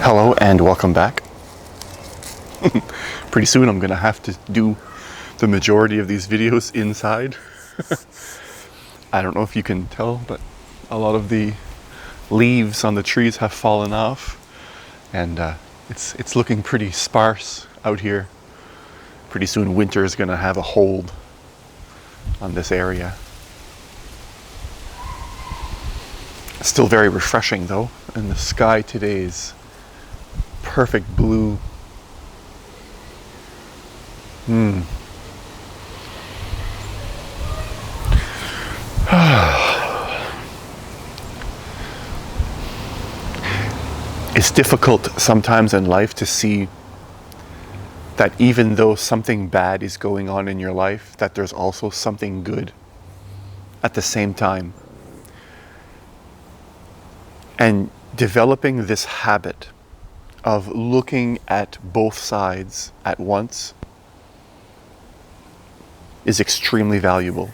Hello and welcome back. Pretty soon I'm gonna have to do the majority of these videos inside. I don't know if you can tell, but a lot of the leaves on the trees have fallen off, and it's looking pretty sparse out here. Pretty soon winter is gonna have a hold on this area. Still very refreshing though, and the sky today is perfect blue. It's difficult sometimes in life to see that even though something bad is going on in your life, that there's also something good at the same time. And developing this habit of looking at both sides at once is extremely valuable.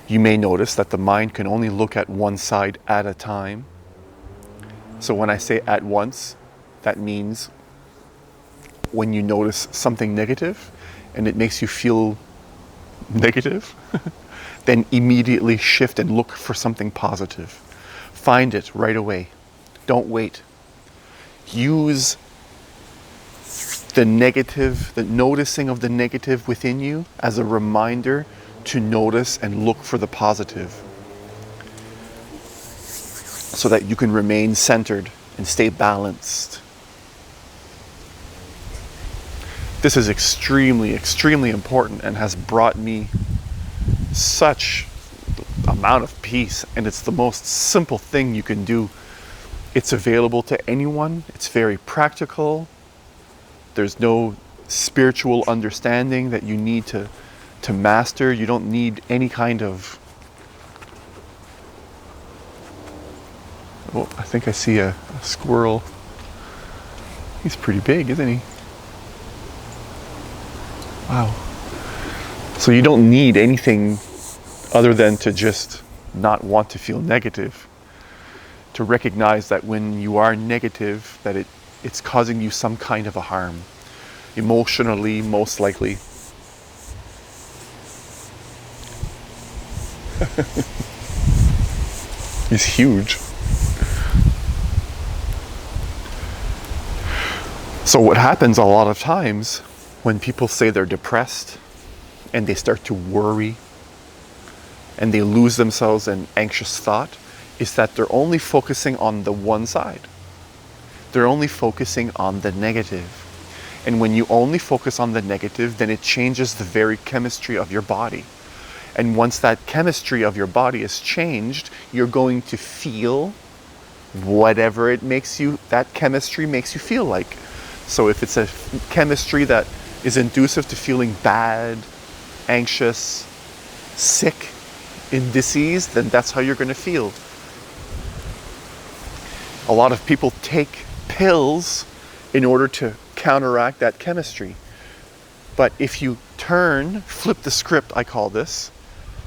You may notice that the mind can only look at one side at a time. So when I say at once, that means when you notice something negative and it makes you feel negative, then immediately shift and look for something positive. Find it right away. Don't wait. Use the negative, the noticing of the negative within you as a reminder to notice and look for the positive, so that you can remain centered and stay balanced. This is extremely, extremely important and has brought me such amount of peace, and it's the most simple thing you can do. It's available to anyone. It's very practical. There's no spiritual understanding that you need to master. You don't need any kind of... Oh, I think I see a squirrel. He's pretty big, isn't he? Wow. So you don't need anything other than to just not want to feel negative. To recognize that when you are negative, that it's causing you some kind of a harm. Emotionally, most likely. He's huge. So what happens a lot of times when people say they're depressed and they start to worry and they lose themselves in anxious thought is that they're only focusing on the one side. They're only focusing on the negative. And when you only focus on the negative, then it changes the very chemistry of your body. And once that chemistry of your body is changed, you're going to feel whatever it makes you, that chemistry makes you feel like. So if it's a chemistry that is inducive to feeling bad, anxious, sick, in disease, then that's how you're going to feel. A lot of people take pills in order to counteract that chemistry. But if you flip the script, I call this,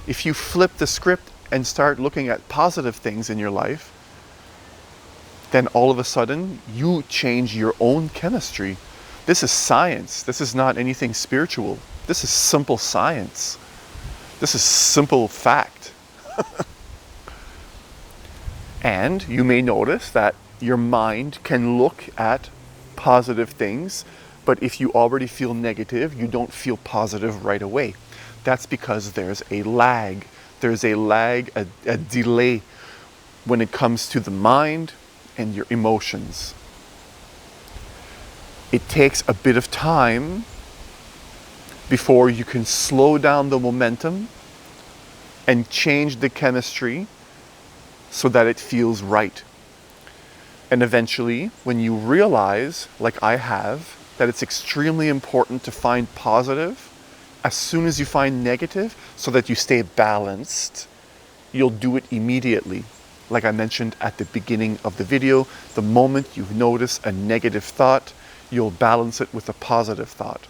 if you flip the script and start looking at positive things in your life, then all of a sudden you change your own chemistry. This is science. This is not anything spiritual. This is simple science. This is simple fact. And you may notice that your mind can look at positive things, but if you already feel negative, you don't feel positive right away. That's because there's a lag. There's a lag, a delay when it comes to the mind and your emotions. It takes a bit of time before you can slow down the momentum and change the chemistry so that it feels right. And eventually, when you realize, like I have, that it's extremely important to find positive as soon as you find negative so that you stay balanced, you'll do it immediately. Like I mentioned at the beginning of the video, the moment you notice a negative thought, you'll balance it with a positive thought.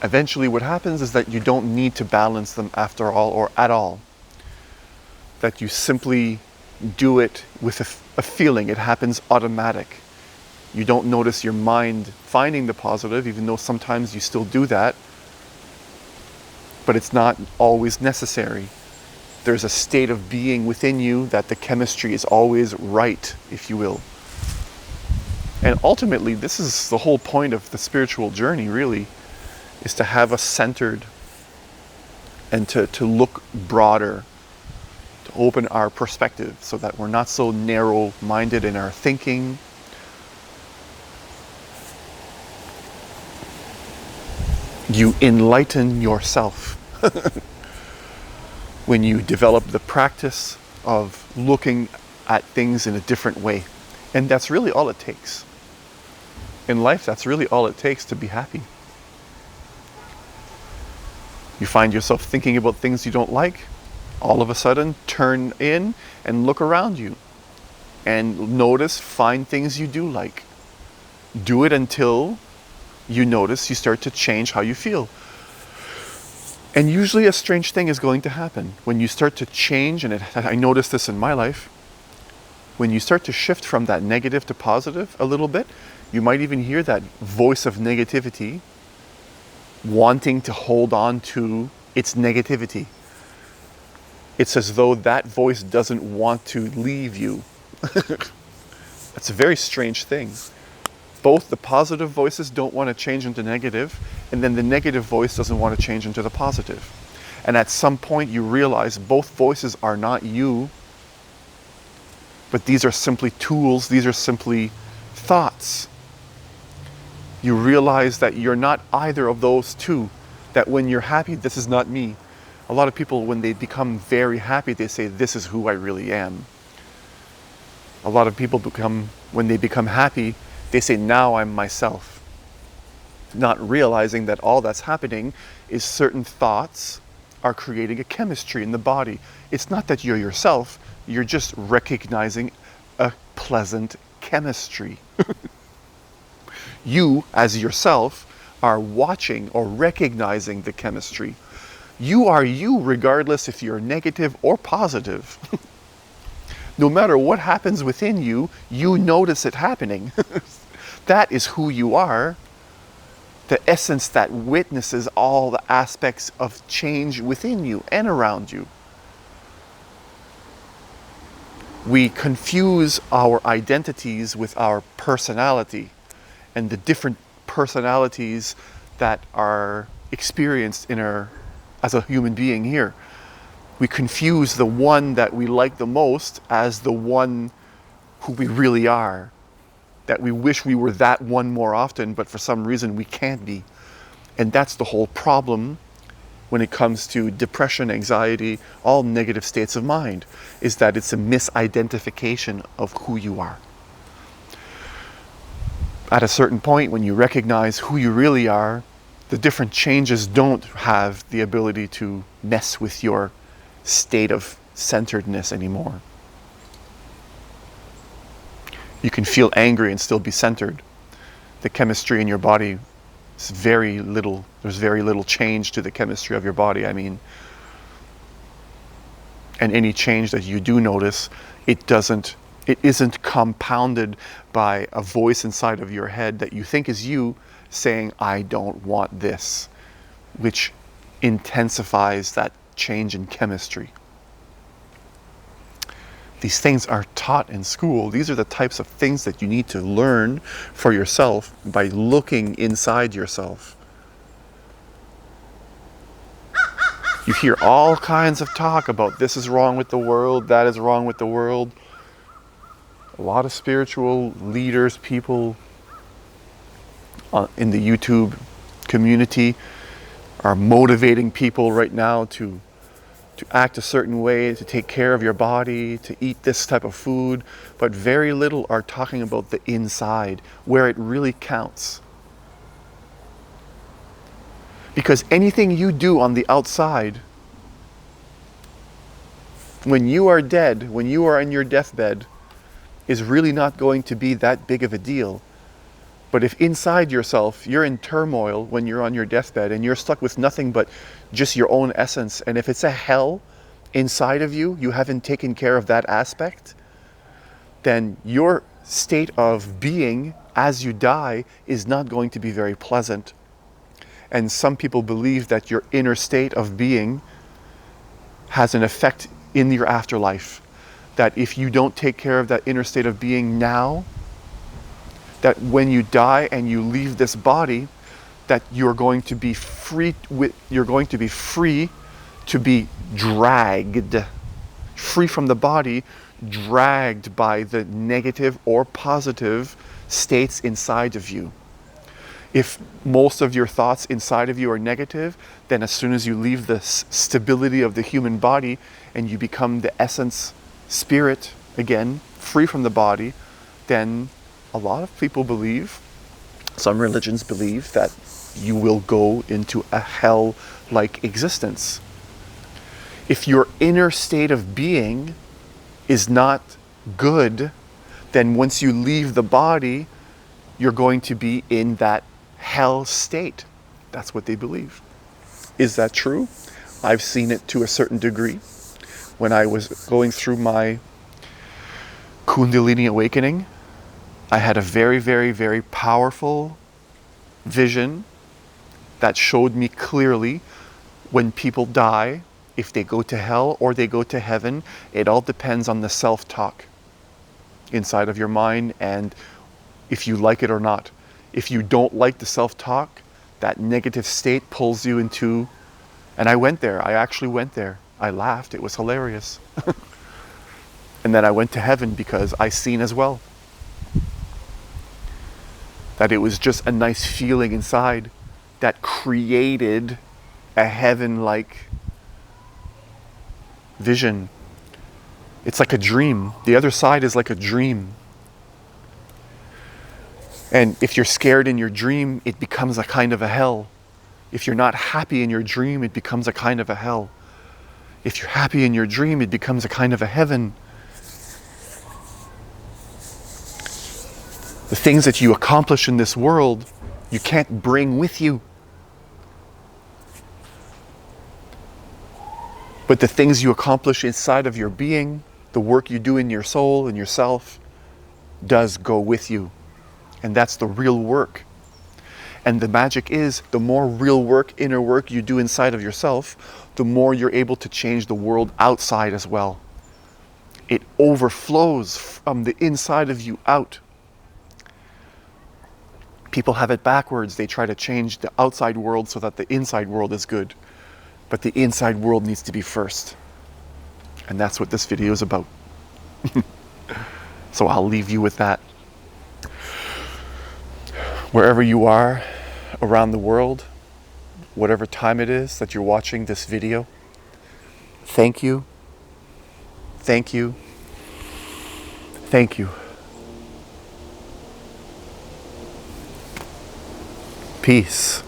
Eventually what happens is that you don't need to balance them after all or at all. That you simply do it with a feeling. It happens automatic. You don't notice your mind finding the positive, even though sometimes you still do that. But it's not always necessary. There's a state of being within you that the chemistry is always right, if you will. And ultimately, this is the whole point of the spiritual journey, really, is to have us centered and to look broader, to open our perspective so that we're not so narrow-minded in our thinking. You enlighten yourself when you develop the practice of looking at things in a different way. And that's really all it takes. In life, that's really all it takes to be happy. You find yourself thinking about things you don't like, all of a sudden turn in and look around you and notice, find things you do like. Do it until you notice you start to change how you feel. And usually a strange thing is going to happen. When you start to change, and I noticed this in my life, when you start to shift from that negative to positive a little bit, you might even hear that voice of negativity wanting to hold on to its negativity. It's as though that voice doesn't want to leave you. That's a very strange thing. Both the positive voices don't want to change into negative, and then the negative voice doesn't want to change into the positive. And at some point you realize both voices are not you, but these are simply tools, these are simply thoughts. You realize that you're not either of those two, that when you're happy, this is not me. A lot of people, when they become very happy, they say, this is who I really am. A lot of people when they become happy, they say, now I'm myself. Not realizing that all that's happening is certain thoughts are creating a chemistry in the body. It's not that you're yourself, you're just recognizing a pleasant chemistry. You, as yourself, are watching or recognizing the chemistry. You are you regardless if you're negative or positive. No matter what happens within you, you notice it happening. That is who you are. The essence that witnesses all the aspects of change within you and around you. We confuse our identities with our personality and the different personalities that are experienced as a human being here. We confuse the one that we like the most as the one who we really are. That we wish we were that one more often, but for some reason we can't be. And that's the whole problem when it comes to depression, anxiety, all negative states of mind, is that it's a misidentification of who you are. At a certain point, when you recognize who you really are, the different changes don't have the ability to mess with your state of centeredness anymore. You can feel angry and still be centered. The chemistry in your body is there's very little change to the chemistry of your body, and any change that you do notice, it isn't compounded by a voice inside of your head that you think is you saying, I don't want this, which intensifies that change in chemistry. These things are taught in school. These are the types of things that you need to learn for yourself by looking inside yourself. You hear all kinds of talk about this is wrong with the world, that is wrong with the world. A lot of spiritual leaders, people in the YouTube community are motivating people right now to act a certain way, to take care of your body, to eat this type of food, but very little are talking about the inside, where it really counts. Because anything you do on the outside, when you are dead, when you are in your deathbed, is really not going to be that big of a deal. But if inside yourself, you're in turmoil when you're on your deathbed and you're stuck with nothing but just your own essence, and if it's a hell inside of you, you haven't taken care of that aspect, then your state of being as you die is not going to be very pleasant. And some people believe that your inner state of being has an effect in your afterlife. That if you don't take care of that inner state of being now, that when you die and you leave this body, that you're going to be free to be dragged, free from the body, dragged by the negative or positive states inside of you. If most of your thoughts inside of you are negative, then as soon as you leave the stability of the human body and you become the essence spirit again, free from the body, then a lot of people believe, some religions believe, that you will go into a hell-like existence. If your inner state of being is not good, then once you leave the body, you're going to be in that hell state. That's what they believe. Is that true? I've seen it to a certain degree. When I was going through my Kundalini awakening, I had a very, very, very powerful vision that showed me clearly when people die, if they go to hell or they go to heaven, it all depends on the self-talk inside of your mind and if you like it or not. If you don't like the self-talk, that negative state pulls you into, and I went there, I actually went there. I laughed, it was hilarious. And then I went to heaven because I seen as well that it was just a nice feeling inside that created a heaven-like vision. It's like a dream. The other side is like a dream. And if you're scared in your dream, it becomes a kind of a hell. If you're not happy in your dream, it becomes a kind of a hell. If you're happy in your dream, it becomes a kind of a heaven. The things that you accomplish in this world, you can't bring with you. But the things you accomplish inside of your being, the work you do in your soul and yourself, does go with you. And that's the real work. And the magic is, the more real work, inner work you do inside of yourself, the more you're able to change the world outside as well. It overflows from the inside of you out. People have it backwards. They try to change the outside world so that the inside world is good. But the inside world needs to be first. And that's what this video is about. So I'll leave you with that. Wherever you are around the world, whatever time it is that you're watching this video, thank you, thank you, thank you. Peace.